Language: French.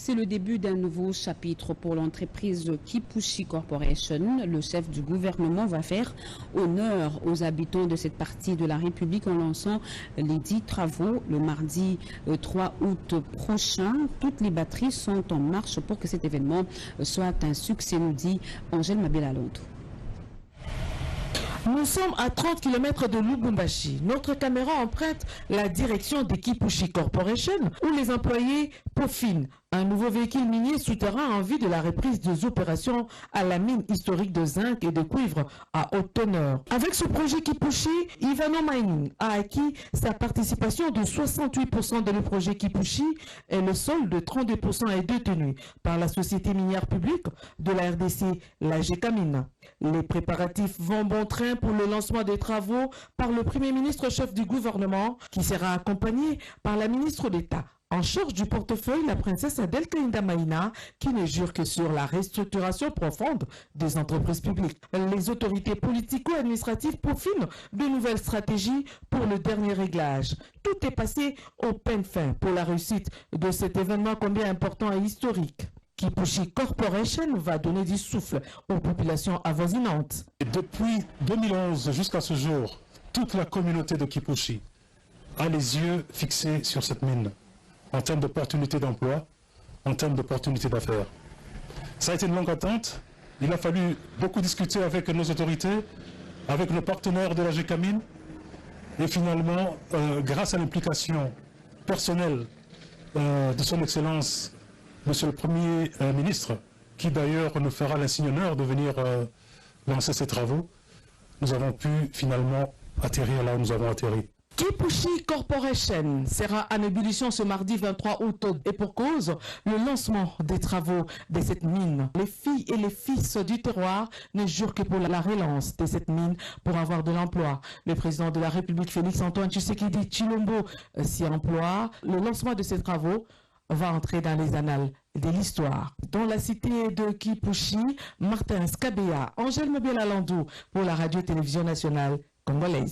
C'est le début d'un nouveau chapitre pour l'entreprise Kipushi Corporation. Le chef du gouvernement va faire honneur aux habitants de cette partie de la République en lançant les 10 travaux le mardi 3 août prochain. Toutes les batteries sont en marche pour que cet événement soit un succès, nous dit Angèle Mabela-Londo. Nous sommes à 30 km de Lubumbashi. Notre caméra emprunte la direction de Kipushi Corporation où les employés peaufinent un nouveau véhicule minier souterrain en vue de la reprise des opérations à la mine historique de zinc et de cuivre à haute teneur. Avec ce projet Kipushi, Ivano Mining a acquis sa participation de 68% de le projet Kipushi et le sol de 32% est détenu par la société minière publique de la RDC, la GECAMINE. Les préparatifs vont bon train pour le lancement des travaux par le Premier ministre chef du gouvernement qui sera accompagné par la ministre d'État en charge du portefeuille, la princesse Adel Kainda Maïna, qui ne jure que sur la restructuration profonde des entreprises publiques. Les autorités politico-administratives peaufinent de nouvelles stratégies pour le dernier réglage. Tout est passé au peine fin pour la réussite de cet événement combien important et historique. Kipushi Corporation va donner du souffle aux populations avoisinantes. Depuis 2011 jusqu'à ce jour, toute la communauté de Kipushi a les yeux fixés sur cette mine, en termes d'opportunités d'emploi, en termes d'opportunités d'affaires. Ça a été une longue attente. Il a fallu beaucoup discuter avec nos autorités, avec nos partenaires de la GECAMINE, et finalement, grâce à l'implication personnelle de son Excellence, Monsieur le Premier ministre, qui d'ailleurs nous fera l'insigne honneur de venir lancer ces travaux, nous avons pu finalement atterrir là où nous avons atterri. Kipushi Corporation sera en ébullition ce mardi 23 août et pour cause, le lancement des travaux de cette mine. Les filles et les fils du terroir ne jurent que pour la relance de cette mine pour avoir de l'emploi. Le président de la République, Félix Antoine Tshisekedi Tshilombo, s'y emploie. Le lancement de ces travaux va entrer dans les annales de l'histoire. Dans la cité de Kipushi, Martin Skabea, Angèle Mabela-Londo pour la radio-télévision nationale congolaise.